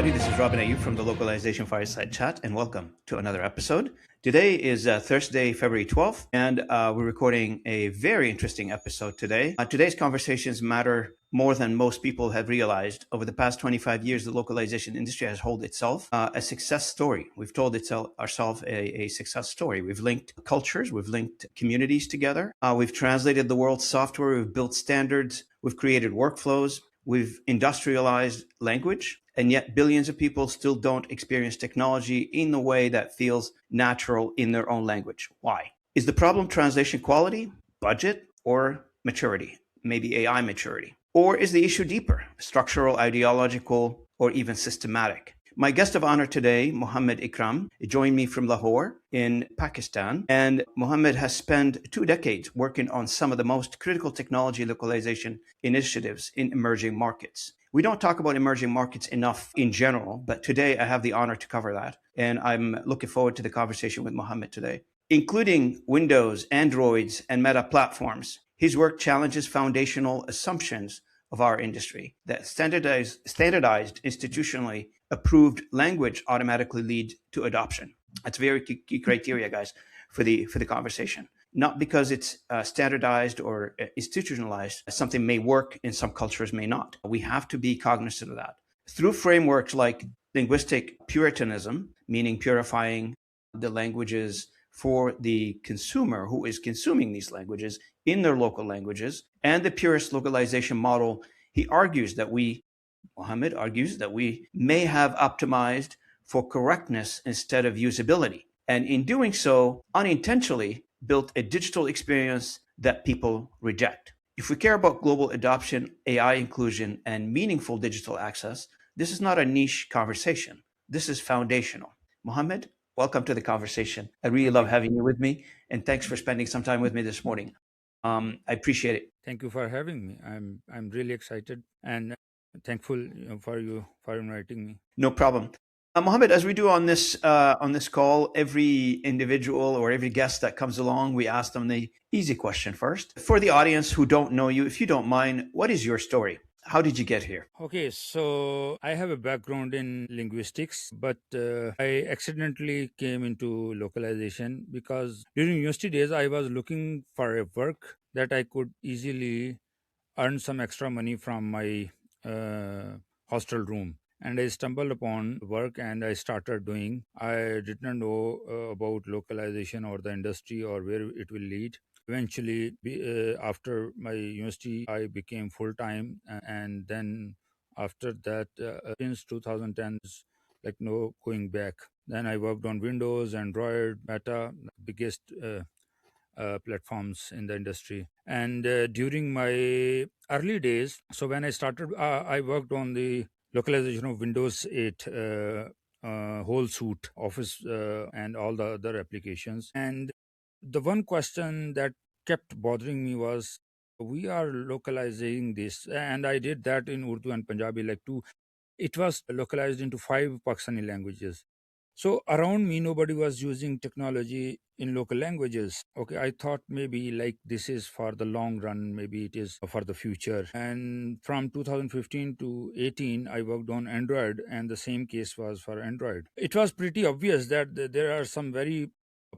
everybody. This is Robin Ayub from the Localization Fireside Chat, and welcome to another episode. Today is Thursday, February 12th, and we're recording a very interesting episode today. Today's conversations matter more than most people have realized. Over the past 25 years, the localization industry has held itself a success story. We've told ourselves a success story. We've linked cultures, we've linked communities together, we've translated the world's software, we've built standards, we've created workflows, we've industrialized language, and yet billions of people still don't experience technology in the way that feels natural in their own language. Why? Is the problem translation quality, budget, or maturity? Maybe AI maturity. Or is the issue deeper, structural, ideological, or even systematic? My guest of honor today, Mohammed Ikram, joined me from Lahore in Pakistan. And Mohammed has spent 2 decades working on some of the most critical technology localization initiatives in emerging markets. We don't talk about emerging markets enough in general, but today I have the honor to cover that. And I'm looking forward to the conversation with Mohammed today. Including Windows, Androids, and Meta platforms, his work challenges foundational assumptions of our industry that standardized institutionally approved language automatically lead to adoption. That's very key criteria, guys, for the conversation. Not because it's standardized or institutionalized, something may work in some cultures, may not. We have to be cognizant of that. Through frameworks like linguistic puritanism, meaning purifying the languages for the consumer who is consuming these languages in their local languages, and the purist localization model, Mohammed argues that we may have optimized for correctness instead of usability. And in doing so, unintentionally built a digital experience that people reject. If we care about global adoption, AI inclusion, and meaningful digital access, this is not a niche conversation. This is foundational. Mohammed, welcome to the conversation. I really love having you with me, and thanks for spending some time with me this morning. I appreciate it. Thank you for having me. I'm really excited and thankful for inviting me. No problem. Mohammed, as we do on this call, every individual or every guest that comes along, we ask them the easy question first. For the audience who don't know you, if you don't mind, what is your story? How did you get here? Okay, so I have a background in linguistics, but I accidentally came into localization because during university days, I was looking for a work that I could easily earn some extra money from my hostel room. And I stumbled upon work and I started doing. I did not know about localization or the industry or where it will lead. Eventually, after my university, I became full-time. And then after that, since 2010, like no going back. Then I worked on Windows, Android, Meta, biggest platforms in the industry. And during my early days, so when I started, I worked on the localization of Windows 8 whole suite, Office and all the other applications. And the one question that kept bothering me was, we are localizing this, and I did that in Urdu and Punjabi, like two. It was localized into 5 Pakistani languages. So around me, nobody was using technology in local languages. Okay, I thought maybe like this is for the long run, maybe it is for the future. And from 2015 to 18, I worked on Android, and the same case was for Android. It was pretty obvious that there are some very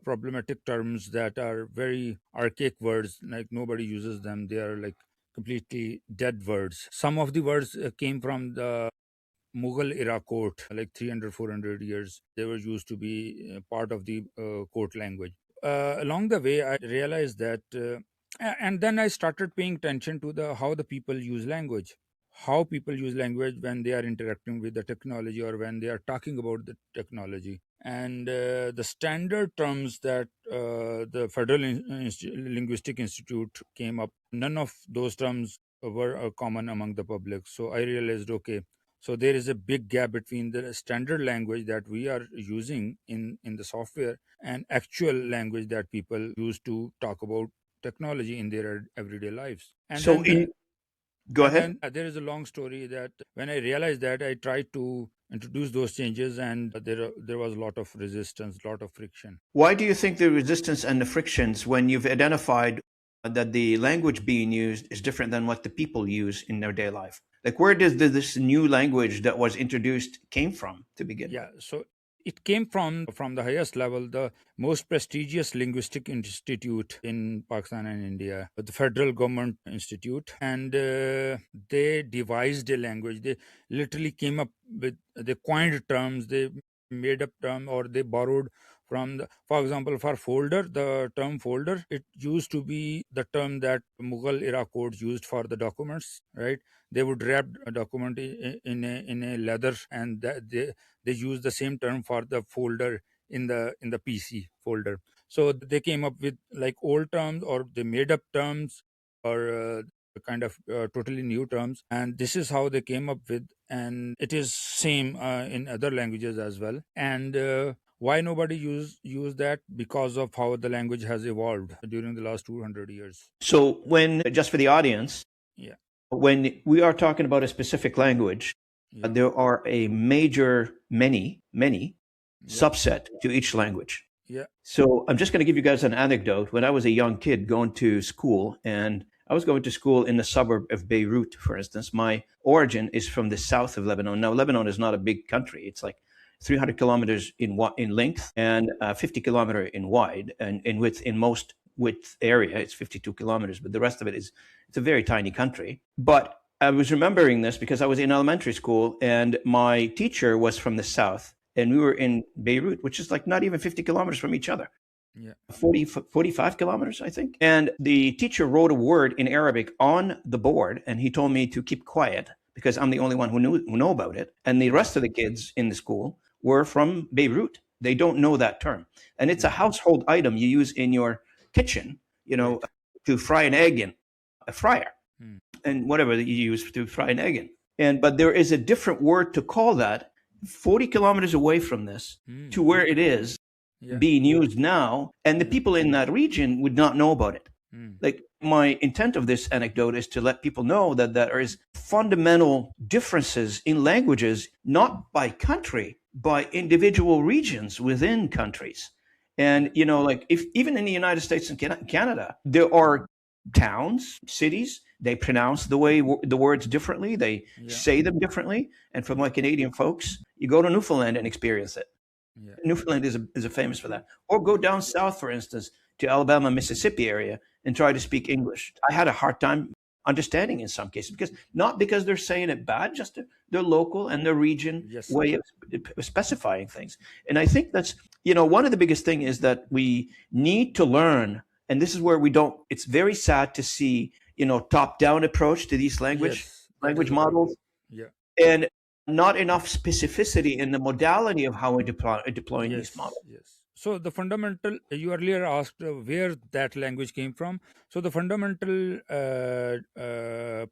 problematic terms that are very archaic words, like nobody uses them. They are like completely dead words. Some of the words came from the Mughal era court, like 300, 400 years. They were used to be part of the court language. Along the way, I realized that, and then I started paying attention to how the people use language. How people use language when they are interacting with the technology or when they are talking about the technology. And the standard terms that the Federal Linguistic Institute came up, none of those terms were common among the public. So I realized, okay, so there is a big gap between the standard language that we are using in the software and actual language that people use to talk about technology in their everyday lives. And So go ahead. then there is a long story that when I realized that, I tried to introduce those changes, and there was a lot of resistance, a lot of friction. Why do you think the resistance and the frictions when you've identified that the language being used is different than what the people use in their day life? Like, where does this new language that was introduced came from to begin with? Yeah, so it came from the highest level, the most prestigious linguistic institute in Pakistan and India, the Federal Government Institute, and they devised a language. They literally came up with, they coined terms, they made up term, or they borrowed from the, for example, for folder, the term folder, it used to be the term that Mughal era codes used for the documents, right? They would wrap a document in a leather, and they use the same term for the folder in the PC folder. So they came up with like old terms, or they made up terms, or kind of totally new terms, and this is how they came up with. And it is same in other languages as well. And why nobody use that? Because of how the language has evolved during the last 200 years. So, when, just for the audience, Yeah, when we are talking about a specific language, yeah, there are a major, many yeah, subset to each language. yeah, So I'm just going to give you guys an anecdote. When I was a young kid going to school, and I was going to school in the suburb of Beirut, for instance. My origin is from the south of Lebanon. Now, Lebanon is not a big country. It's like 300 kilometers in length and 50 kilometer in wide, and in width. In most width area, it's 52 kilometers, but the rest of it is, it's a very tiny country. But I was remembering this because I was in elementary school, and my teacher was from the south, and we were in Beirut, which is like not even 50 kilometers from each other. yeah, 45 kilometers, I think. And the teacher wrote a word in Arabic on the board, and he told me to keep quiet because I'm the only one who know about it. And the rest of the kids in the school were from Beirut. They don't know that term. And it's a household item you use in your kitchen, right. to fry an egg in a fryer, Hmm. and whatever that you use to fry an egg in. But there is a different word to call that 40 kilometers away from this to where it is Yeah. being used now, and the people in that region would not know about it. Hmm. Like, my intent of this anecdote is to let people know that there is fundamental differences in languages, not by country, by individual regions within countries. And like, if even in the United States and Canada, there are towns, cities, they pronounce the words differently, they Yeah. say them differently. And for my Canadian folks, you go to Newfoundland and experience it. Yeah. Newfoundland is famous for that. Or go down south, for instance, to Alabama, Mississippi area, and try to speak English. I had a hard time understanding in some cases, not because they're saying it bad, just their local and their region Yes. way of specifying things. And I think that's, one of the biggest thing is that we need to learn, and this is where we don't, it's very sad to see, top-down approach to these Yes. That language is the problem. models, Yeah. and not enough specificity in the modality of how we're deploying these Yes. models. Yes. So the fundamental, you earlier asked where that language came from. So the fundamental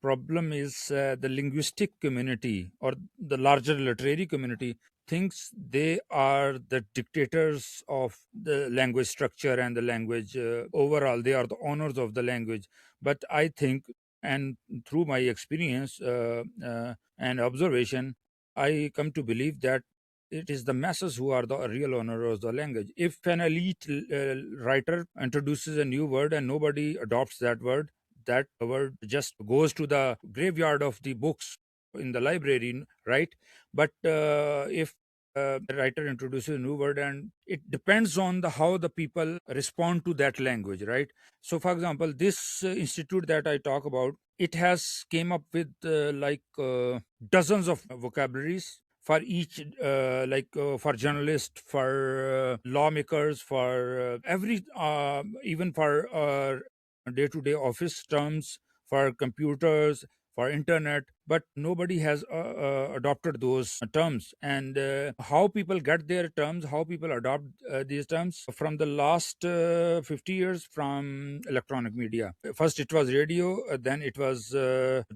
problem is the linguistic community, or the larger literary community, thinks they are the dictators of the language structure and the language overall. They are the owners of the language. But I think, and through my experience and observation, I come to believe that it is the masses who are the real owners of the language. If an elite writer introduces a new word and nobody adopts that word just goes to the graveyard of the books in the library, right? But if a writer introduces a new word, and it depends on the how the people respond to that language, right? So for example, this institute that I talk about, it has came up with dozens of vocabularies for each, for journalists, for lawmakers, for every even for day-to-day office terms, for computers, for internet. But nobody has adopted those terms. And how people get their terms, how people adopt these terms from the last 50 years, from electronic media. First it was radio, then it was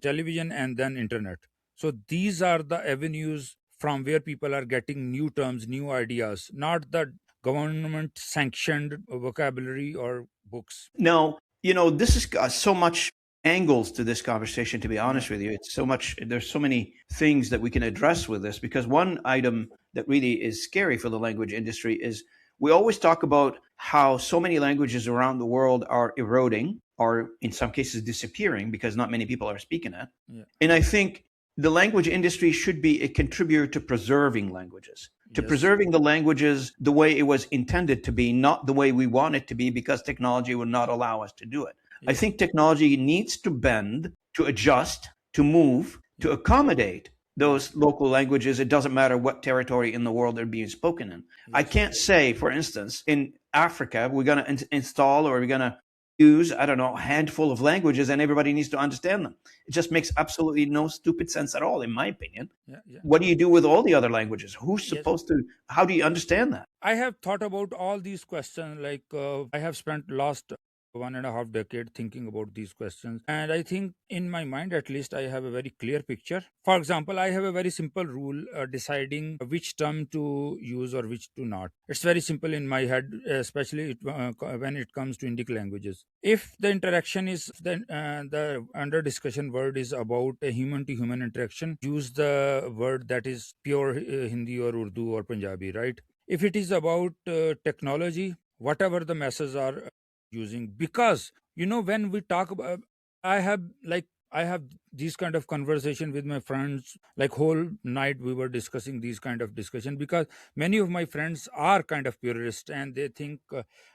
television, and then internet. So these are the avenues from where people are getting new terms, new ideas, not the government sanctioned vocabulary or books. Now, this has got so much angles to this conversation, to be honest Yeah. with you. It's so much, there's so many things that we can address with this, because one item that really is scary for the language industry is we always talk about how so many languages around the world are eroding, or in some cases disappearing, because not many people are speaking it. Yeah. And I think the language industry should be a contributor to preserving languages, to Yes, preserving the languages the way it was intended to be, not the way we want it to be, because technology would not allow us to do it. I yes, think technology needs to bend, to adjust, to move, to yeah, accommodate yes, those local languages. It doesn't matter what territory in the world they're being spoken in. I yes, can't say, for instance, in Africa, we're going to install or we're going to use, I don't know, a handful of languages and everybody needs to understand them. It just makes absolutely no stupid sense at all, in my opinion. yeah, yeah, What do you do with all the other languages? Who's yes. supposed to, how do you understand that? I have thought about all these questions. Like I have spent last 1.5 decade thinking about these questions, and I think in my mind, at least, I have a very clear picture. For example, I have a very simple rule deciding which term to use or which to not. It's very simple in my head, especially when it comes to Indic languages. If the interaction is the under discussion word is about a human to human interaction, use the word that is pure Hindi or Urdu or Punjabi, right? If it is about technology, whatever the masses are using, because when we talk about, i have like I have these kind of conversation with my friends, like whole night we were discussing these kind of discussion, because many of my friends are kind of purist and they think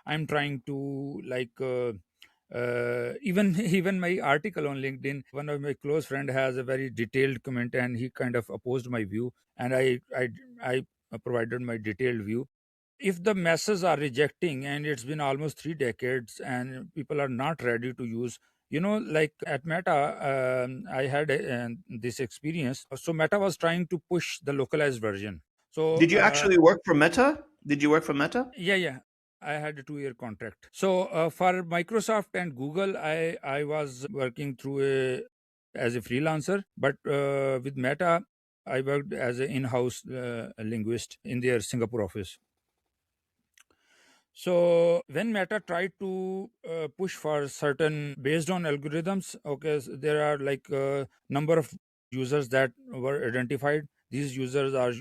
I'm trying to even even my article on LinkedIn, one of my close friend has a very detailed comment and he kind of opposed my view, and I provided my detailed view. If the masses are rejecting, and it's been almost 3 decades and people are not ready to use, like at Meta, I had this experience. So Meta was trying to push the localized version. So Did you actually work for Meta? Did you work for Meta? yeah, yeah, I had a 2-year contract. So for Microsoft and Google, I was working through a as a freelancer, but with Meta, I worked as an in-house linguist in their Singapore office. So when Meta tried to push for certain based on algorithms, okay, so there are like a number of users that were identified. These users are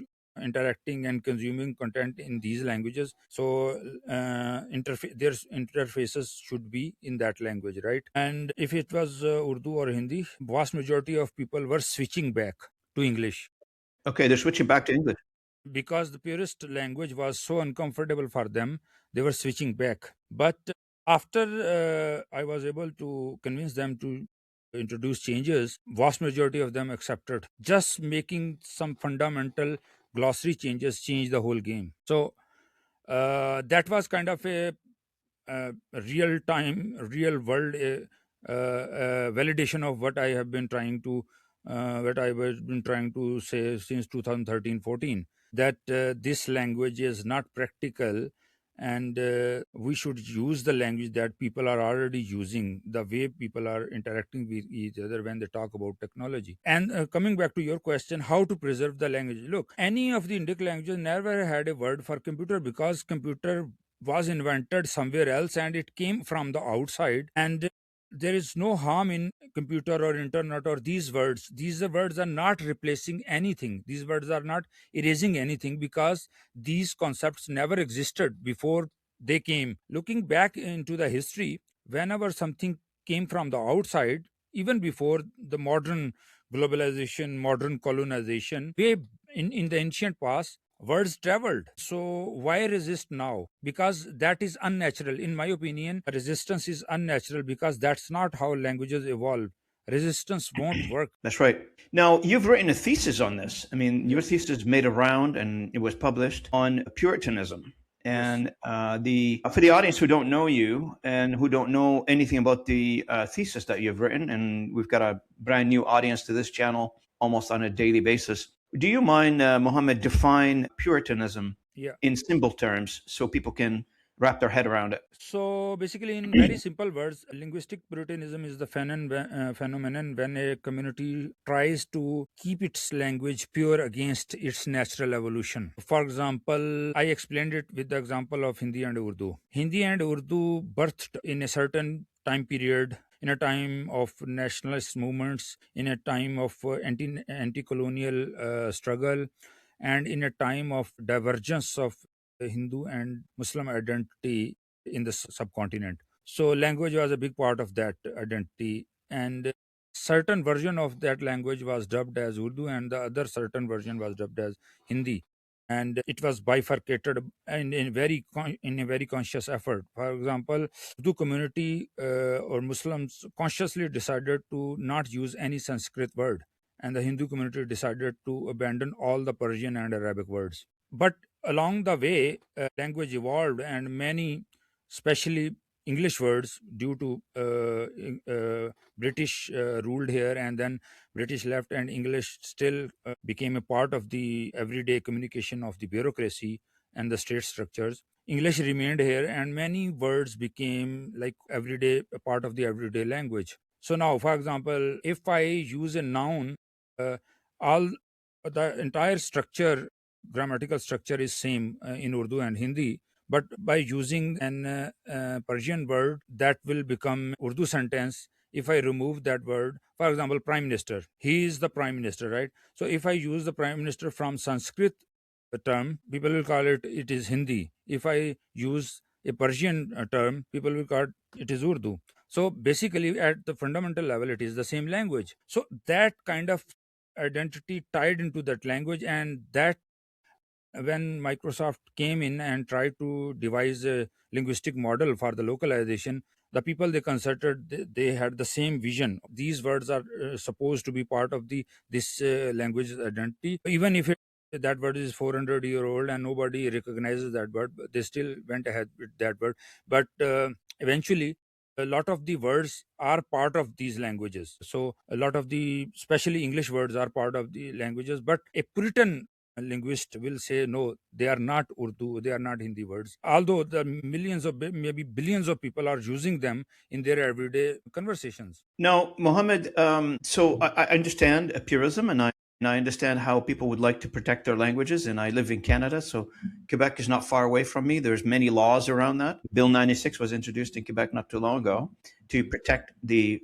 interacting and consuming content in these languages. So their interfaces should be in that language, right? And if it was Urdu or Hindi, vast majority of people were switching back to English Okay, they're switching back to English. because the purest language was so uncomfortable for them. They were switching back, but after I was able to convince them to introduce changes, vast majority of them accepted. Just making some fundamental glossary changes changed the whole game. So that was kind of a real time, real world validation of what I was been trying to say since 2013-14, that this language is not practical, and we should use the language that people are already using, the way people are interacting with each other when they talk about technology. And coming back to your question, how to preserve the language, look, any of the Indic languages never had a word for computer, because computer was invented somewhere else and it came from the outside, and there is no harm in computer or internet or these words are not replacing anything, these words are not erasing anything, because these concepts never existed before they came. Looking back into the history, whenever something came from the outside, even before the modern globalization, modern colonization, way in the ancient past, words traveled. So why resist now? Because that is unnatural. In my opinion, resistance is unnatural, because that's not how languages evolve. Resistance won't work. That's right. Now, you've written a thesis on this. I mean, your Yes, thesis made a round and it was published on Puritanism. yes, And the for the audience who don't know you and who don't know anything about the thesis that you've written, and we've got a brand new audience to this channel almost on a daily basis. Do you mind, Mohammed, define Puritanism yeah. in simple terms so people can wrap their head around it? So basically, in very simple words, linguistic puritanism is the phenomenon when a community tries to keep its language pure against its natural evolution. For example, I explained it with the example of Hindi and Urdu. Hindi and Urdu birthed in a certain time period, in a time of nationalist movements, in a time of anti-colonial struggle, and in a time of divergence of Hindu and Muslim identity in the subcontinent. So language was a big part of that identity. And certain version of that language was dubbed as Urdu, and the other certain version was dubbed as Hindi, and it was bifurcated in a very conscious effort. For example, Urdu community or Muslims consciously decided to not use any Sanskrit word, and the Hindu community decided to abandon all the Persian and Arabic words. But along the way, language evolved, and many, especially English words, due to British ruled here, and then British left, and English still became a part of the everyday communication of the bureaucracy and the state structures. English remained here, and many words became like everyday a part of the everyday language. So now, for example, if I use a noun, uh, all the entire structure, grammatical structure is same in Urdu and Hindi, but by using an Persian word, that will become Urdu sentence. If I remove that word, for example, prime minister, he is the prime minister, right? So if I use the prime minister from Sanskrit term, people will call it is Hindi. If I use a Persian term, people will call it is Urdu. So basically, at the fundamental level, it is the same language. So that kind of identity tied into that language, and that when Microsoft came in and tried to devise a linguistic model for the localization, the people they consulted, they had the same vision. These words are supposed to be part of the this language identity, even if that word is 400-year old and nobody recognizes that word, but they still went ahead with that word. But eventually, a lot of the words are part of these languages. So a lot of the, especially English words, are part of the languages. But a Puritan linguist will say no, they are not Urdu, they are not Hindi words, although the millions of, maybe billions of people are using them in their everyday conversations. Now, Mohammed, so I understand purism, and I understand how people would like to protect their languages. And I live in Canada, so Quebec is not far away from me. There's many laws around that. Bill 96 was introduced in Quebec not too long ago to protect the,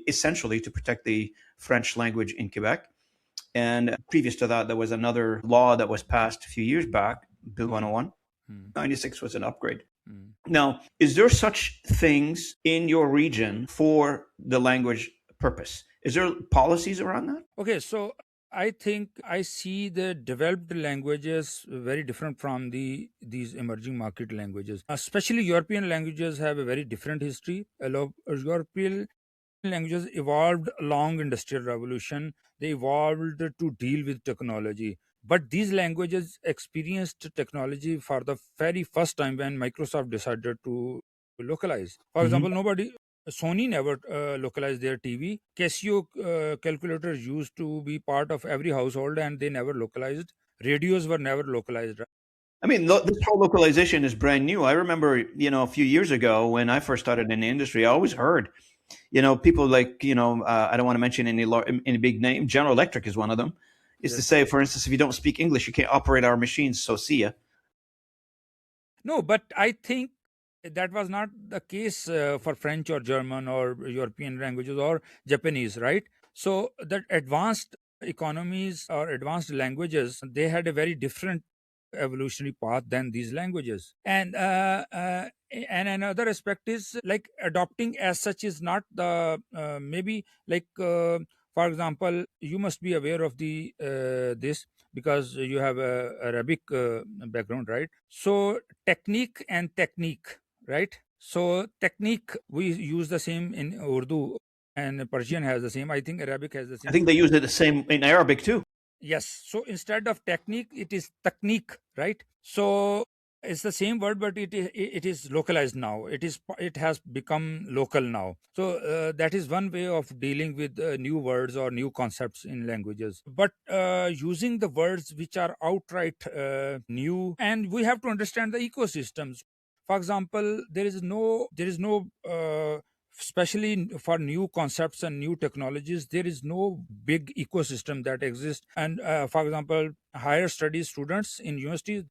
essentially to protect the French language in Quebec. And previous to that, there was another law that was passed a few years back, Bill 101. 96 was an upgrade. Now, is there such things in your region for the language purpose? Is there policies around that? Okay, so I think I see the developed languages very different from these emerging market languages. Especially European languages have a very different history. European languages evolved along industrial revolution. They evolved to deal with technology, but these languages experienced technology for the very first time when Microsoft decided to localize. For example, nobody, Sony never localized their TV. Casio calculators used to be part of every household, and they never localized. Radios were never localized. I mean, this whole localization is brand new. I remember, a few years ago when I first started in the industry, I always heard, people like, I don't want to mention any big name. General Electric is one of them. Is to say, for instance, if you don't speak English, you can't operate our machines. So see ya. No, but I think that was not the case for French or German or European languages or Japanese, right? So that advanced economies or advanced languages, they had a very different evolutionary path than these languages. And another aspect is like adopting as such is not the maybe like for example, you must be aware of the this because you have a Arabic background, right? So technique, right? So technique, we use the same in Urdu, and Persian has the same. I think Arabic has the I same. think they use it the same in Arabic too. Yes. So instead of technique, it is technique, right? So it's the same word, but it is localized now. It has become local now. So that is one way of dealing with new words or new concepts in languages. But using the words which are outright new, and we have to understand the ecosystems. For example, there is no especially for new concepts and new technologies, there is no big ecosystem that exists. And for example, higher studies students in universities,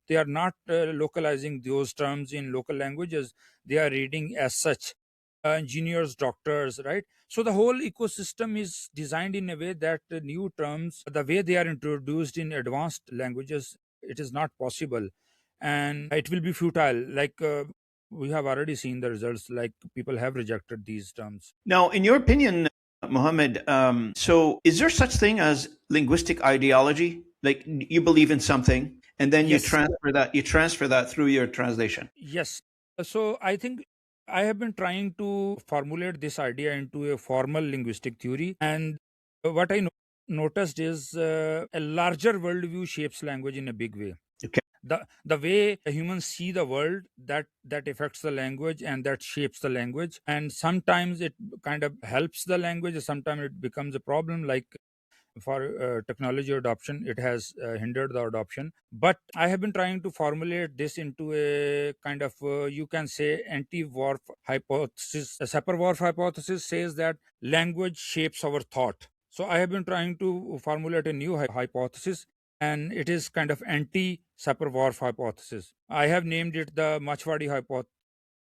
they are not localizing those terms in local languages. They are reading as such. Engineers, doctors, right? So the whole ecosystem is designed in a way that new terms, the way they are introduced in advanced languages, it is not possible, and it will be futile. Like we have already seen the results. Like people have rejected these terms. Now, in your opinion, Mohammed, so is there such thing as linguistic ideology? Like you believe in something and then Yes, you transfer that through your translation. yes. So I think I have been trying to formulate this idea into a formal linguistic theory, and what I noticed is a larger worldview shapes language in a big way. Okay. The way humans see the world, that affects the language and that shapes the language, and sometimes it kind of helps the language, sometimes it becomes a problem, like for technology adoption it has hindered the adoption. But I have been trying to formulate this into a kind of you can say anti-Worf hypothesis. A Sapir-Whorf hypothesis says that language shapes our thought. So I have been trying to formulate a new hypothesis, and it is kind of anti Sapir-Whorf hypothesis. I have named it the Machwadi hypothesis.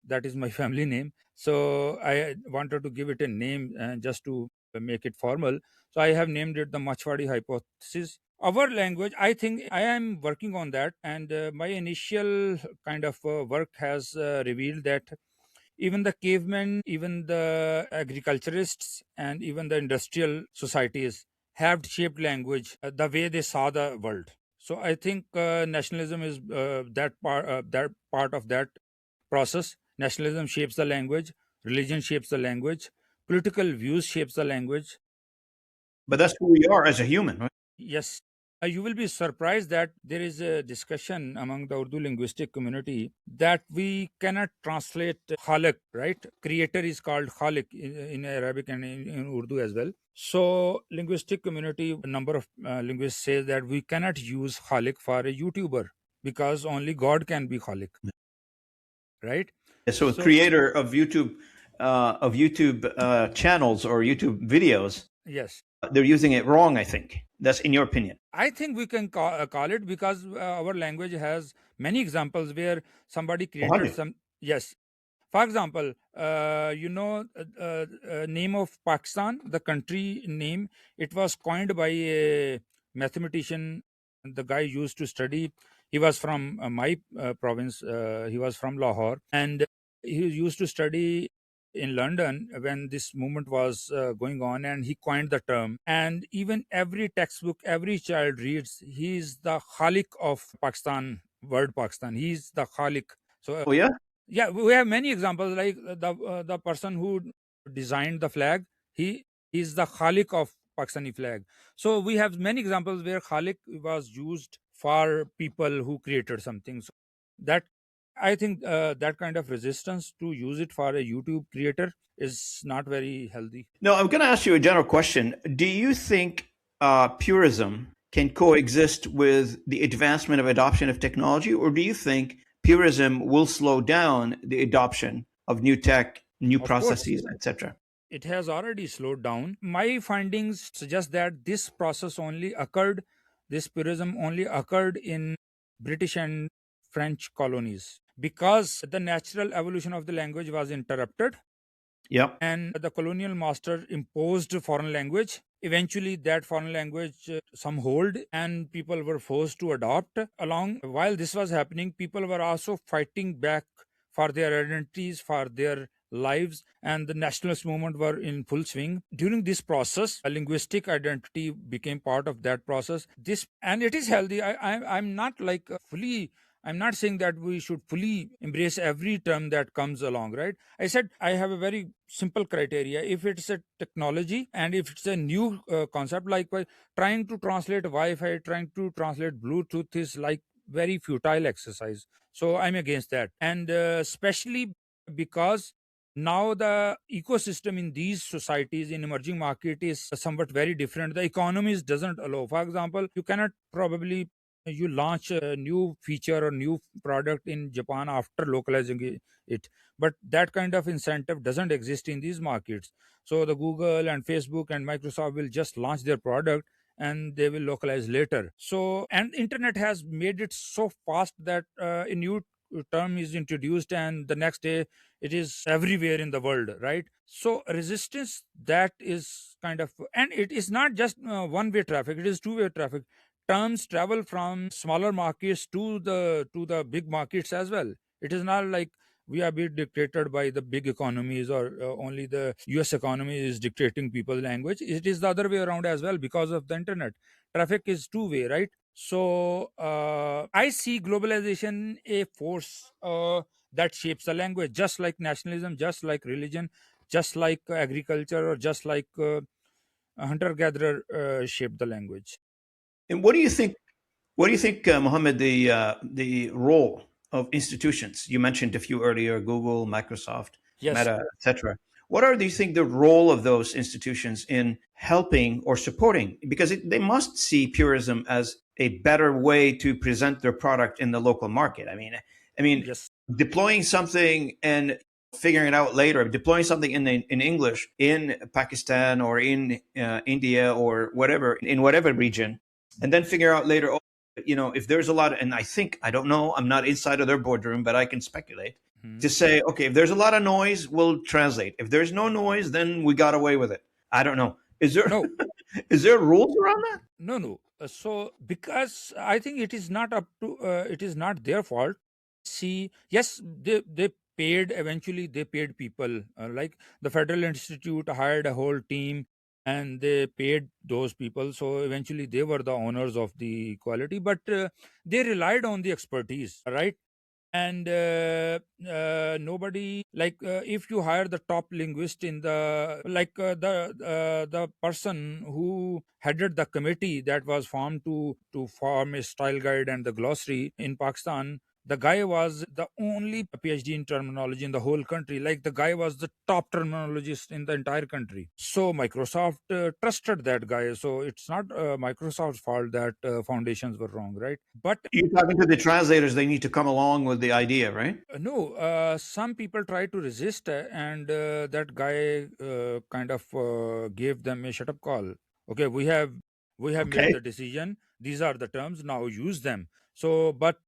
That is my family name. So I wanted to give it a name just to make it formal. So I have named it the Machwadi hypothesis. Our language, I think I am working on that, and my initial kind of work has revealed that even the cavemen, even the agriculturists, and even the industrial societies have shaped language the way they saw the world. So I think nationalism is that part of that process. Nationalism shapes the language, religion shapes the language, political views shapes the language. But that's who we are as a human, right? Yes, you will be surprised that there is a discussion among the Urdu linguistic community that we cannot translate Khalik, right? Creator is called Khalik in Arabic and in Urdu as well. So, linguistic community, a number of linguists say that we cannot use Khalik for a YouTuber because only God can be Khalik, right? So a So, creator of YouTube channels or YouTube videos, yes. they're using it wrong. I think that's in your opinion. I think we can call it because our language has many examples where somebody created 100. some. Yes. For example, name of Pakistan, the country name, it was coined by a mathematician. The guy used to study. He was from my province. He was from Lahore, and he used to study in London when this movement was going on, and he coined the term. And even every textbook, every child reads, he is the Khalik of Pakistan, word Pakistan. He is the Khalik. So Oh yeah. yeah, we have many examples like the person who designed the flag. He is the Khalik of Pakistani flag. So we have many examples where Khalik was used for people who created something. So that I think that kind of resistance to use it for a YouTube creator is not very healthy. No, I'm going to ask you a general question. Do you think purism can coexist with the advancement of adoption of technology, or do you think purism will slow down the adoption of new tech, new Of course, processes, etc.? it has already slowed down. My findings suggest that this process only occurred, this purism only occurred in British and French colonies because the natural evolution of the language was interrupted Yep. and the colonial master imposed foreign language. Eventually that foreign language some hold and people were forced to adopt. Along while this was happening, people were also fighting back for their identities, for their lives, and the nationalist movement were in full swing. During this process a linguistic identity became part of that process. This, and it is healthy. I'm not like fully, I'm not saying that we should fully embrace every term that comes along, right? I said I have a very simple criteria. If it's a technology and if it's a new concept, like trying to translate Wi-Fi, trying to translate Bluetooth is like very futile exercise. So I'm against that, and especially because now the ecosystem in these societies in emerging market is somewhat very different. The economies doesn't allow. For example, you cannot probably you launch a new feature or new product in Japan after localizing it. But that kind of incentive doesn't exist in these markets. So the Google and Facebook and Microsoft will just launch their product and they will localize later. So, and internet has made it so fast that a new term is introduced and the next day it is everywhere in the world, right? So resistance, that is kind of, and it is not just one way traffic, it is two way traffic. Terms travel from smaller markets to the big markets as well. It is not like we are being dictated by the big economies, or only the US economy is dictating people's language. It is the other way around as well because of the internet. Traffic is two-way, right? So I see globalization a force that shapes the language, just like nationalism, just like religion, just like agriculture, or just like hunter gatherer shaped the language. And what do you think? What do you think, Mohammed? The role of institutions? You mentioned a few earlier: Google, Microsoft, Yes. Meta, etc. What are do you think the role of those institutions in helping or supporting? Because they must see purism as a better way to present their product in the local market. I mean, Yes. deploying something and figuring it out later, deploying something in English in Pakistan or in India or whatever, in whatever region, and then figure out later, oh, if there's a lot of, and I think, I don't know, I'm not inside of their boardroom, but I can speculate Hmm. to say, okay, if there's a lot of noise, we'll translate. If there's no noise, then we got away with it. I don't know. Is there No, is there rules around that? no, no. So because I think it is not up to, it is not their fault. See, yes, they paid, eventually they paid people, like the Federal Institute hired a whole team, and they paid those people. So eventually they were the owners of the quality, but they relied on the expertise, right? And nobody, like, if you hire the top linguist in the, like, the person who headed the committee that was formed to form a style guide and the glossary in Pakistan, the guy was the only PhD in terminology in the whole country. Like, the guy was the top terminologist in the entire country. So Microsoft trusted that guy. So it's not Microsoft's fault that foundations were wrong, right? But You're talking to the translators, they need to come along with the idea, right? no, some people try to resist, and that guy kind of gave them a shut up call. Okay, we have made Okay. the decision. These are the terms. Now use them. So, but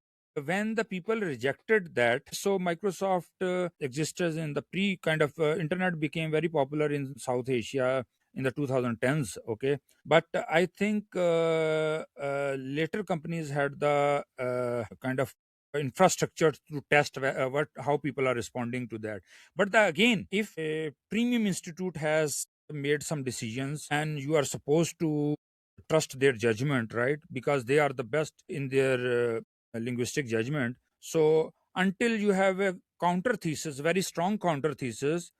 when the people rejected that, so Microsoft existed in the pre kind of internet became very popular in South Asia in the 2010s. Okay, but I think later companies had the kind of infrastructure to test what how people are responding to that. But again, if a premium institute has made some decisions and you are supposed to trust their judgment, right? Because they are the best in their linguistic judgment. So until you have a counter thesis, very strong counter thesis,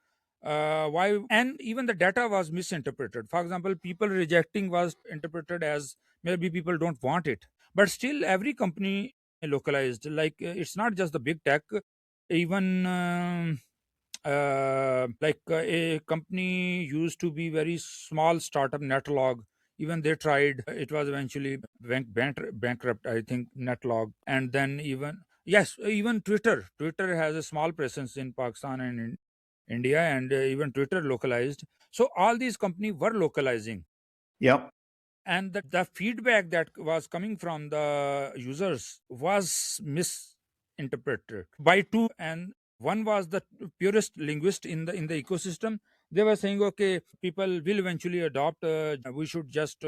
why? And even the data was misinterpreted. For example, people rejecting was interpreted as maybe people don't want it, but still every company localized. Like, it's not just the big tech, even like a company used to be very small startup, Netlog. Even they tried, it was eventually bankrupt, I think, Netlog. And then even, yes, even Twitter has a small presence in Pakistan and in India, and even Twitter localized. So all these companies were localizing, Yep. and the feedback that was coming from the users was misinterpreted by two. And one was the purest linguist in the ecosystem. They were saying, okay, people will eventually adopt, we should just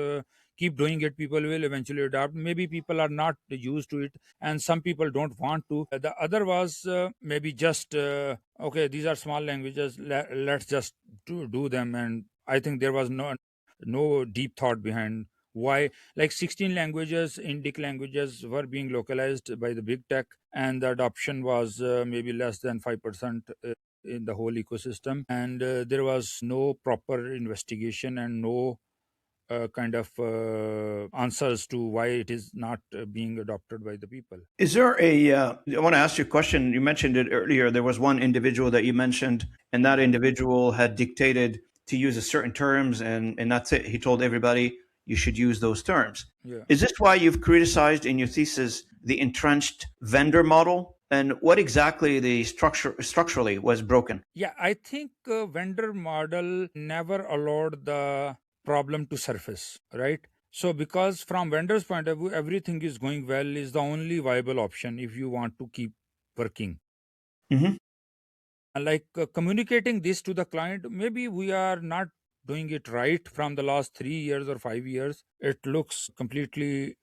keep doing it, people will eventually adopt. Maybe people are not used to it, and some people don't want to. The other was maybe just okay, these are small languages, let's just do them. And I think there was no deep thought behind why, like, 16 languages, Indic languages, were being localized by the big tech, and the adoption was maybe less than 5% in the whole ecosystem. And there was no proper investigation and no kind of answers to why it is not being adopted by the people. Is there a? I want to ask you a question. You mentioned it earlier. There was one individual that you mentioned, and that individual had dictated to use a certain terms, and that's it. He told everybody you should use those terms. Yeah. Is this why you've criticized in your thesis the entrenched vendor model, and what exactly the structurally was broken? Yeah, I think vendor model never allowed the problem to surface, right? So because from vendor's point of view, everything is going well is the only viable option if you want to keep working. Hmm. And like communicating this to the client, maybe we are not doing it right from the last 3 years or 5 years. It looks completely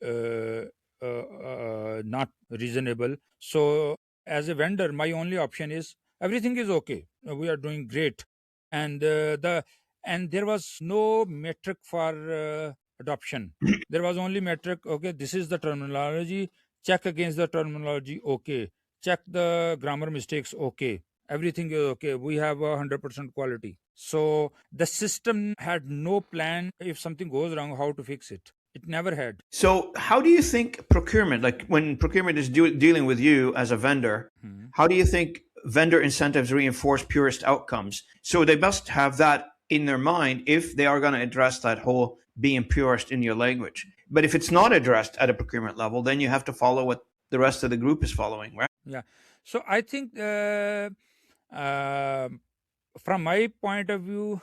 not reasonable. So as a vendor, my only option is everything is okay. We are doing great, and there was no metric for adoption. There was only metric. Okay, this is the terminology. Check against the terminology. Okay, check the grammar mistakes. Okay, everything is okay. We have 100% quality. So the system had no plan if something goes wrong, how to fix it. It never had. So, how do you think procurement, like when procurement is dealing with you as a vendor, Hmm. how do you think vendor incentives reinforce purist outcomes? So, they must have that in their mind if they are going to address that whole being purist in your language. But if it's not addressed at a procurement level, then you have to follow what the rest of the group is following, right? Yeah. So I think uh, from my point of view,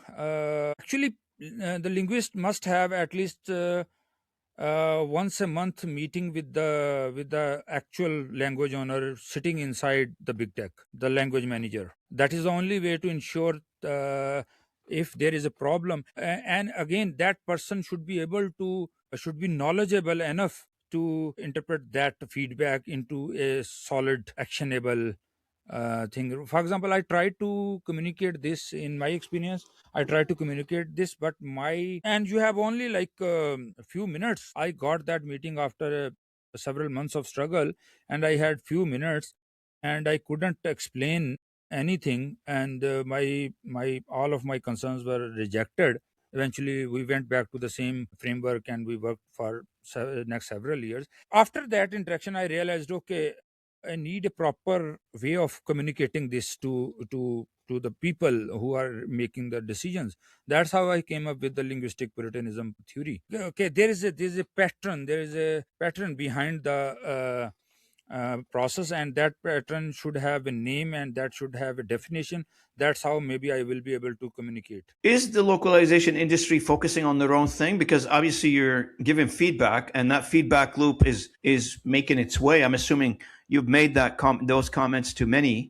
actually, the linguist must have at least once a month meeting with the actual language owner sitting inside the big tech, the language manager. That is the only way to ensure if there is a problem. And again, that person should be able to should be knowledgeable enough to interpret that feedback into a solid, actionable thing. For example, I try to communicate this in my experience. I try to communicate this, but my and you have only like a few minutes. I got that meeting after several months of struggle, and I had few minutes, and I couldn't explain anything, and my all of my concerns were rejected. Eventually, we went back to the same framework, and we worked for next several years. After that interaction, I realized, okay, I need a proper way of communicating this to the people who are making the decisions. That's how I came up with the linguistic puritanism theory. Okay, there is a pattern. There is a pattern behind the process, and that pattern should have a name, and that should have a definition. That's how maybe I will be able to communicate. Is the localization industry focusing on their own thing? Because obviously you're giving feedback, and that feedback loop is making its way. I'm assuming you've made those comments to many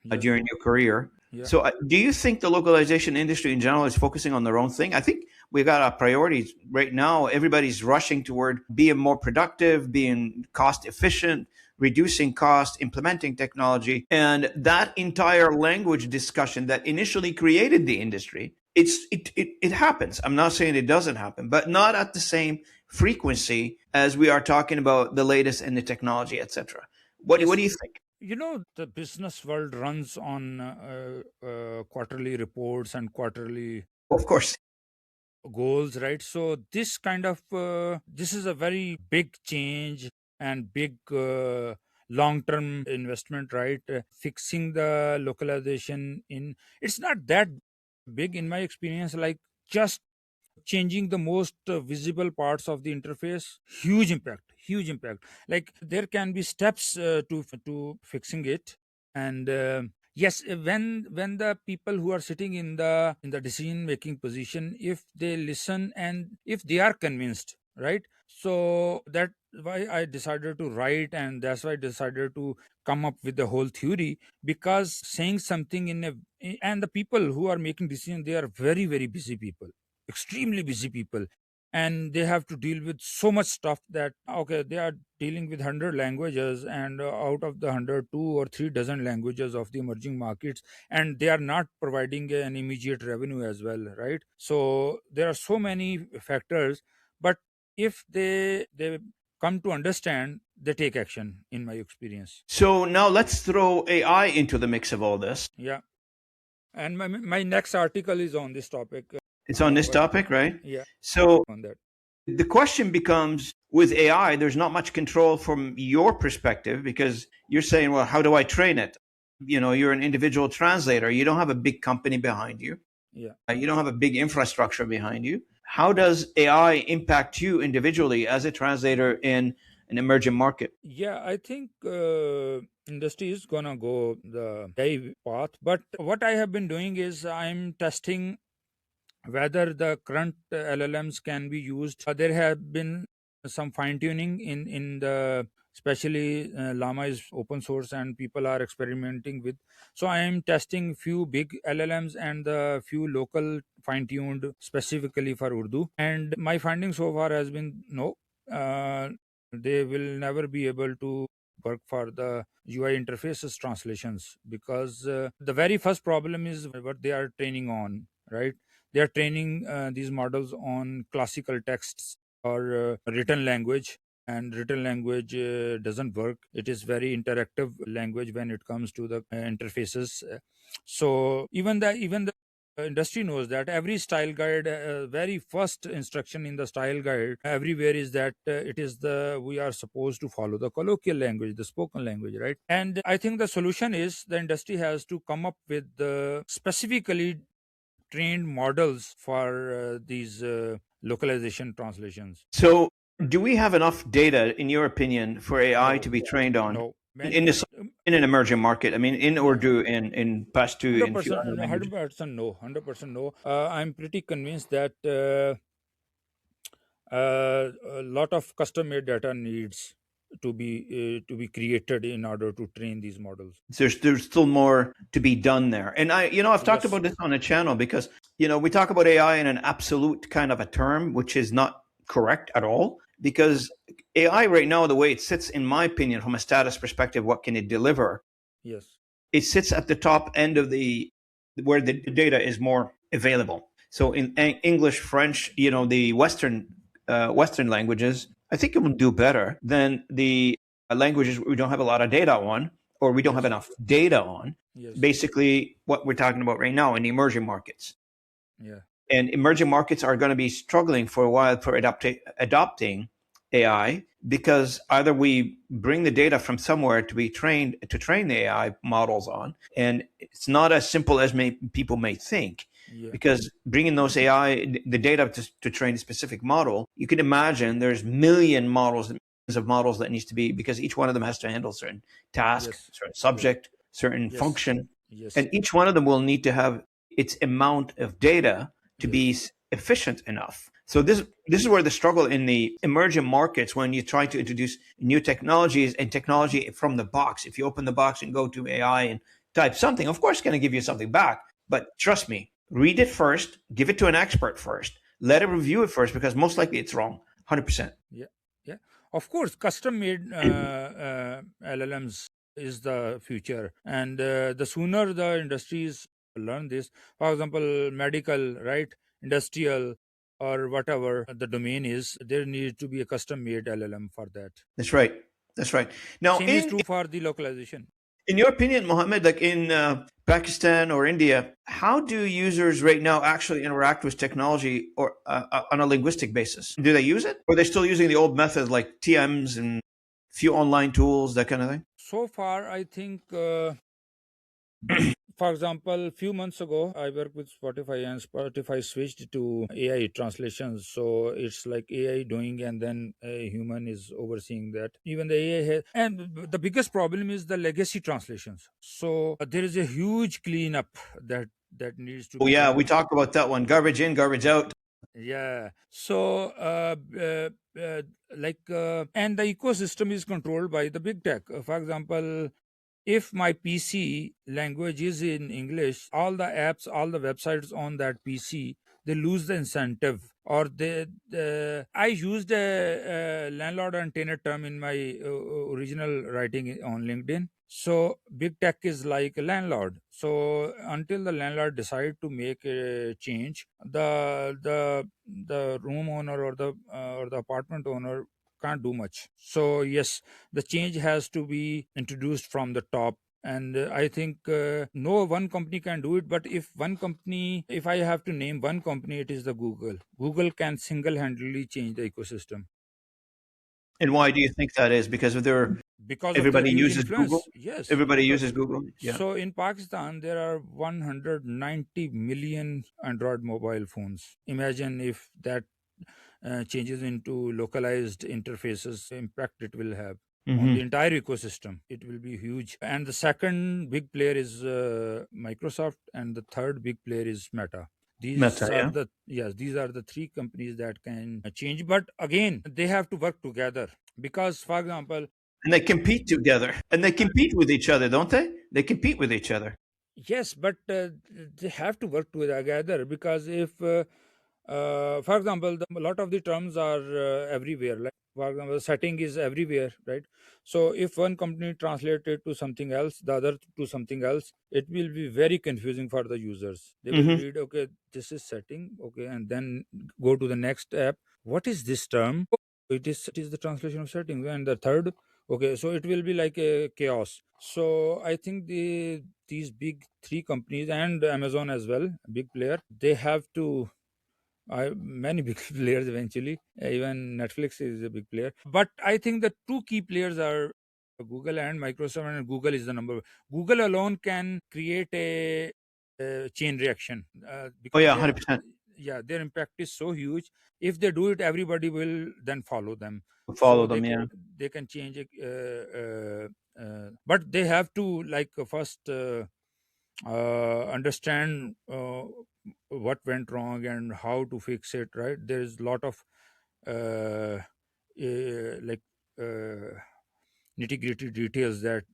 Yes. during your career. Yeah. So, do you think the localization industry in general is focusing on their own thing? I think we got our priorities right now. Everybody's rushing toward being more productive, being cost efficient, reducing cost, implementing technology, and that entire language discussion that initially created the industry. It happens. I'm not saying it doesn't happen, but not at the same frequency as we are talking about the latest in the technology, etc. What Yes. do you think? The business world runs on quarterly reports and quarterly Of course. goals, right? So this kind of this is a very big change and big long term investment, right? Fixing the localization in it's not that big in my experience, like just changing the most visible parts of the interface. Huge impact. Like there can be steps to fixing it. And yes, when the people who are sitting in the decision making position, if they listen and if they are convinced, right? So that why I decided to write, and that's why I decided to come up with the whole theory. Because saying something in a and the people who are making decisions, they are very busy people, extremely busy people, and they have to deal with so much stuff that okay, they are dealing with 100 languages, and out of the 100, 2 or 3 dozen languages of the emerging markets, and they are not providing an immediate revenue as well, right? So there are so many factors, but if they come to understand, they take action, in my experience. So now let's throw AI into the mix of all this. Yeah. And my next article is on this topic. It's on this But topic, right? yeah, So on that. the question becomes with AI, there's not much control from your perspective because you're saying, well, how do I train it? You know, you're an individual translator. You don't have a big company behind you. Yeah. You don't have a big infrastructure behind you. How does AI impact you individually as a translator in an emerging market? Yeah, I think industry is gonna go the AI path. But what I have been doing is I'm testing whether the current LLMs can be used. There have been some fine tuning in the, especially Llama is open source and people are experimenting with. So I am testing few big LLMs and the few local fine tuned specifically for Urdu. And my finding so far has been no. Uh, they will never be able to work for the UI interfaces translations, because the very first problem is what they are training on, right? They are training these models on classical texts or written language, and written language doesn't work. It is very interactive language when it comes to the interfaces. So even the industry knows that every style guide, very first instruction in the style guide everywhere is that it is the we are supposed to follow the colloquial language, the spoken language, right? And I think the solution is the industry has to come up with the specifically trained models for these localization translations. So, do we have enough data, in your opinion, for AI to No, be trained on no, in this in an emerging market? I mean, in Urdu, in Pashto, in few 100%, other languages. 100% no, 100% no. I'm pretty convinced that a lot of custom made data needs to be created in order to train these models. There's still more to be done there. And I've talked Yes, about this on the channel because we talk about AI in an absolute kind of a term, which is not correct at all. Because AI right now, the way it sits, in my opinion, from a status perspective, what can it deliver? yes, It sits at the top end of where the data is more available. So in English, French, the Western languages, I think it will do better than the languages we don't have a lot of data on, or we don't have yes, enough data on. yes, Basically, what we're talking about right now in the emerging markets. yeah, And emerging markets are going to be struggling for a while for adopting AI, because either we bring the data from somewhere to train the AI models on, and it's not as simple as people may think. yeah, Because bringing those the data to train a specific model, you can imagine there's millions of models that needs to be, because each one of them has to handle certain task, yes, certain yes, subject, certain yes, function, yes, and each one of them will need to have its amount of data to be yes, efficient enough. So this is where the struggle in the emerging markets, when you try to introduce new technologies and technology from the box. If you open the box and go to AI and type something, of course, it's going to give you something back. But trust me, read it first, give it to an expert first, let it review it first, because most likely it's wrong, 100%. yeah, yeah. Of course, custom made LLMs is the future, and the sooner the industries learn this, for example, medical, right, industrial, or whatever the domain is, there needs to be a custom made LLM for that. That's right. That's right. Now, Same is true for the localization. in your opinion, Mohammed, like in Pakistan or India, how do users right now actually interact with technology, or on a linguistic basis? Do they use it, or are they still using the old methods like TMs and few online tools, that kind of thing? So far, I think, for example, few months ago, I worked with Spotify, and Spotify switched to AI translations. So it's like AI doing, and then a human is overseeing that. Even the AI has, and the biggest problem is the legacy translations. So there is a huge cleanup that needs to Oh be yeah, we done. talked about that one. Garbage in, garbage out. Yeah. So, and the ecosystem is controlled by the big tech. For example, if my PC language is in English, all the apps, all the websites on that PC, they lose the incentive. Or I used a landlord and tenant term in my original writing on LinkedIn. So big tech is like a landlord. So until the landlord decide to make a change, the room owner or the apartment owner can't do much. So yes, the change has to be introduced from the top. And I think no one company can do it, but if I have to name one company, it is the Google can single-handedly change the ecosystem And why do you think that is? Because of because of the everybody huge uses Google. influence. Yes, Everybody because uses Google. Yeah. so in Pakistan there are 190 million Android mobile phones. Imagine if that changes into localized interfaces, impact it will have on Hmm. the entire ecosystem. It will be huge. And the second big player is Microsoft, and the third big player is Meta. Meta. Yeah. These are the three companies that can change. But again, they have to work together, because, for example, And they compete together, and they compete with each other, don't they? They compete with each other. yes, but they have to work together, because if, for example, a lot of the terms are everywhere. Like For example, setting is everywhere, right? So if one company translated to something else, the other to something else, it will be very confusing for the users. They will Hmm. read, okay, this is setting, okay, and then go to the next app. What is this term? It is the translation of setting, and the third, okay, so it will be like a chaos. So I think these big three companies and Amazon as well, big player, they have to many big players eventually. Even Netflix is a big player. But I think the two key players are Google and Microsoft, and Google is the number. Google alone can create a chain reaction Oh because yeah, they, 100%. yeah, their impact is so huge. If they do it, everybody will then follow them. Follow So them. Yeah. they can change it, but they have to like first understand what went wrong and how to fix it, right? There is a lot of uh, like uh, nitty gritty details that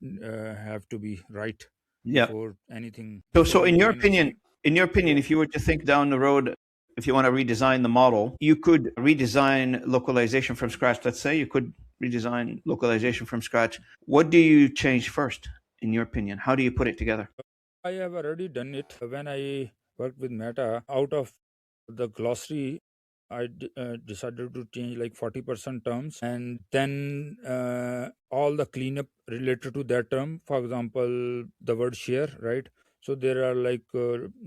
have to be right Yeah. before anything, So, before you can innovate. in your opinion, Yeah. if you were to think down the road, if you want to redesign the model, you could redesign localization from scratch. Let's say you could redesign localization from scratch. What do you change first, in your opinion? How do you put it together? I have already done it when I worked with Meta. Out of the glossary, I decided to change like 40% terms, and then all the cleanup related to that term. For example, the word share, right? So there are like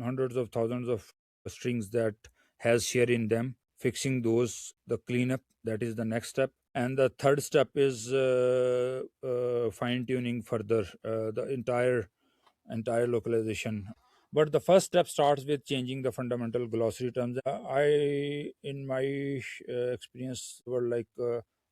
hundreds of thousands of strings that has share in them. Fixing those, the cleanup, that is the next step. And the third step is fine tuning further the entire localization. But the first step starts with changing the fundamental glossary terms. I in my experience were like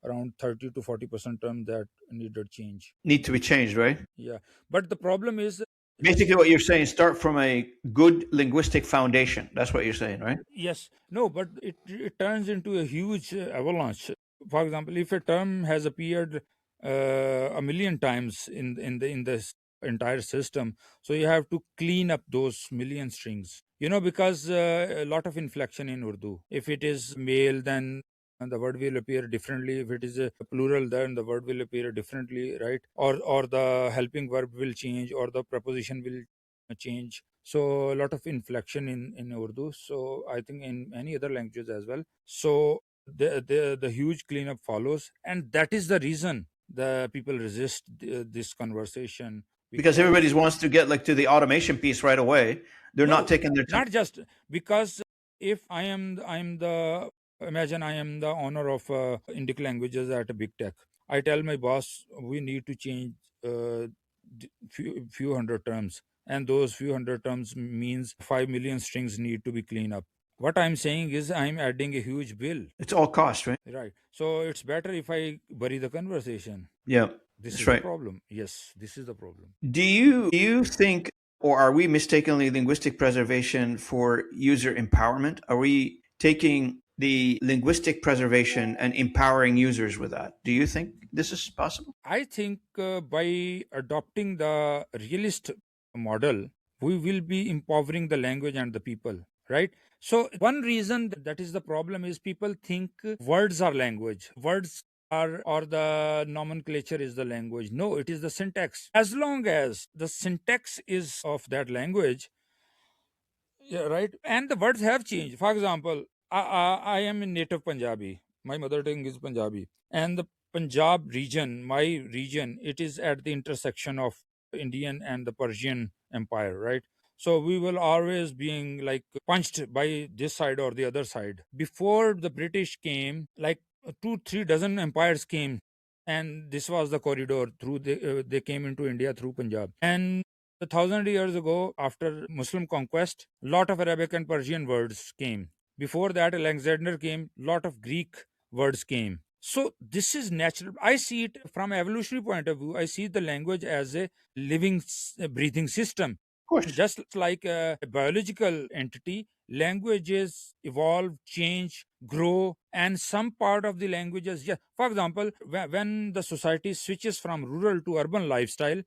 around 30 to 40% terms that needed change. Need to be changed, right? Yeah, but the problem is like, Basically, what you're saying, start from a good linguistic foundation. That's what you're saying, right? yes, no, but it turns into a huge avalanche. For example, if a term has appeared a million times in this entire system, so you have to clean up those million strings. Because a lot of inflection in Urdu. If it is male, then the word will appear differently. If it is a plural, then the word will appear differently, right? Or the helping verb will change, or the preposition will change. So a lot of inflection in Urdu. So I think in many other languages as well. So the huge cleanup follows, and that is the reason the people resist this conversation, Because everybody because wants to get like to the automation piece right away. They're not no, taking their time. not just because if I'm the imagine I am the owner of Indic languages at a big tech. I tell my boss we need to change few hundred terms, and those few hundred terms means 5 million strings need to be cleaned up. What I'm saying is I'm adding a huge bill, It's all cost, right? right? So it's better if I bury the conversation. Yeah, This that's is the right. problem. Yes, this is the problem. Do you think, or are we mistakenly linguistic preservation for user empowerment? Are we taking the linguistic preservation and empowering users with that? Do you think this is possible? I think by adopting the realist model, we will be empowering the language and the people, right? So, one reason that is the problem is people think words are language. Words are, or the nomenclature is the language. No, it is the syntax. As long as the syntax is of that language, yeah, right. And the words have changed. For example, I am in native Punjabi. My mother tongue is Punjabi. And the Punjab region, my region, it is at the intersection of Indian and the Persian Empire, right? So we will always being like punched by this side or the other side. Before the British came, like 2-3 dozen empires came, and this was the corridor through they came into India through Punjab. And 1,000 years ago, after Muslim conquest, lot of Arabic and Persian words came. Before that, Alexander came, lot of Greek words came. So this is natural. I see it from evolutionary point of view. I see the language as a living, breathing system. Of course. Just like a biological entity, languages evolve, change, grow, and some part of the languages, yeah. For example, when the society switches from rural to urban lifestyle,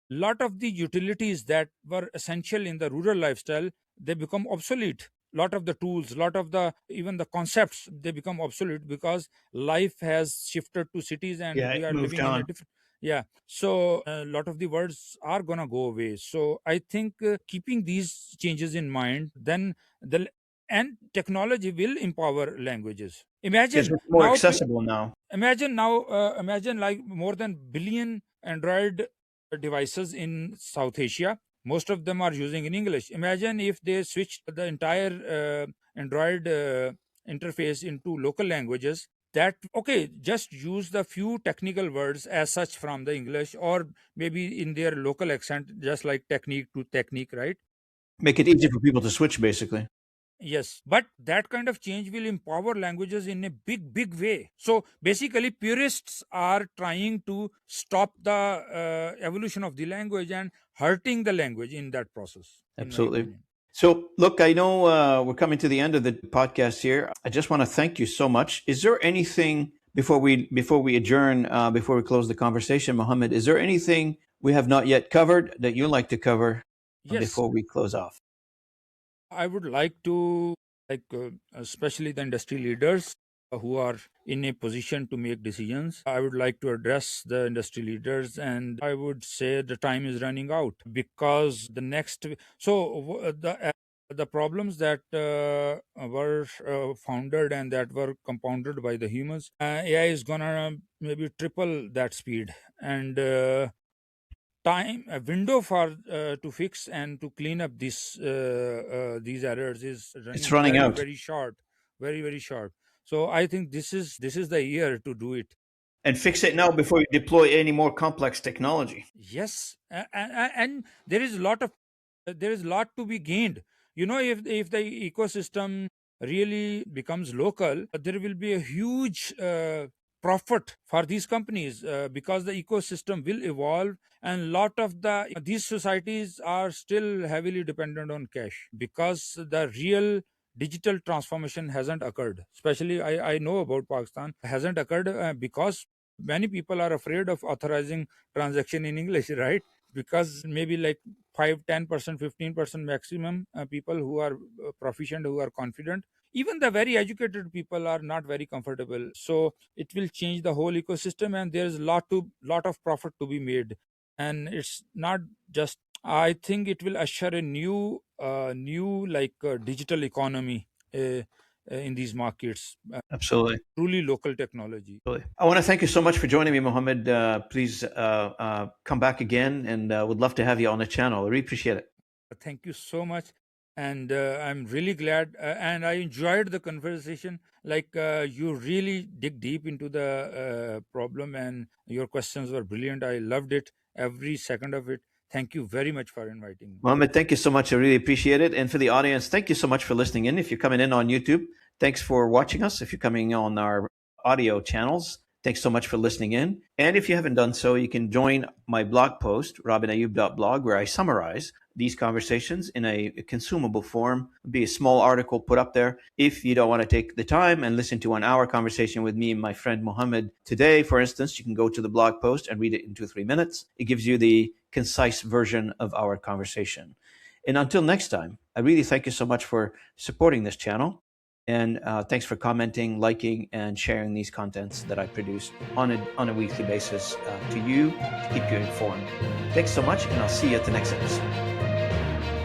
lot of the utilities that were essential in the rural lifestyle, they become obsolete. lot of the tools, lot of the even the concepts, they become obsolete because life has shifted to cities and Yeah, we it are moved living in a on. different. Yeah, so a lot of the words are gonna go away. So I think keeping these changes in mind, then the and technology will empower languages. Because Imagine it's more now, accessible now. imagine like more than billion Android devices in South Asia. Most of them are using in English. Imagine if they switched the entire Android interface into local languages. That okay, just use the few technical words as such from the English, or maybe in their local accent, just like technique to technique, right? Make it easy for people to switch, basically. Yes, but that kind of change will empower languages in a big, big way. So basically, purists are trying to stop the evolution of the language and hurting the language in that process, in my Absolutely. opinion. So, look, I know we're coming to the end of the podcast here. I just want to thank you so much. Is there anything before we adjourn, before we close the conversation, Mohammed? Is there anything we have not yet covered that you'd like to cover Yes, before we close off? I would like to, like, especially the industry leaders who are in a position to make decisions. I would like to address the industry leaders, and I would say the time is running out because the next. So the problems that were founded and that were compounded by the humans, AI is gonna maybe triple that speed, and time a window for to fix and to clean up these errors is It's running running very out. very short, very very short. So I think this is the year to do it. And fix it now before you deploy any more complex technology. Yes, and there is a lot of there is a lot to be gained. If the ecosystem really becomes local, there will be a huge profit for these companies because the ecosystem will evolve, and lot of these societies are still heavily dependent on cash because the real digital transformation hasn't occurred. Especially I know about Pakistan hasn't occurred because many people are afraid of authorizing transaction in English, right? Because maybe like 5, 10%, 15% maximum people who are proficient, who are confident. Even the very educated people are not very comfortable. So it will change the whole ecosystem, and there's lot of profit to be made. And it's not just. I think it will usher a new like digital economy in these markets. Absolutely. Truly local technology. Absolutely. I want to thank you so much for joining me, Mohammed. Please come back again, and would love to have you on the channel. I really appreciate it. Thank you so much. And I'm really glad and I enjoyed the conversation. Like you really dig deep into the problem, and your questions were brilliant. I loved it, every second of it. Thank you very much for inviting me. Mohammed, thank you so much. I really appreciate it. And for the audience, thank you so much for listening in. If you're coming in on YouTube, thanks for watching us. If you're coming on our audio channels, thanks so much for listening in. And if you haven't done so, you can join my blog post, robinayoub.blog, where I summarize these conversations in a consumable form. It'll be a small article put up there. If you don't want to take the time and listen to an hour conversation with me and my friend Mohammed today, for instance, you can go to the blog post and read it in 2-3 minutes. It gives you the concise version of our conversation. And until next time, I really thank you so much for supporting this channel. And thanks for commenting, liking, and sharing these contents that I produce on a weekly basis to you to keep you informed. Thanks so much, and I'll see you at the next episode.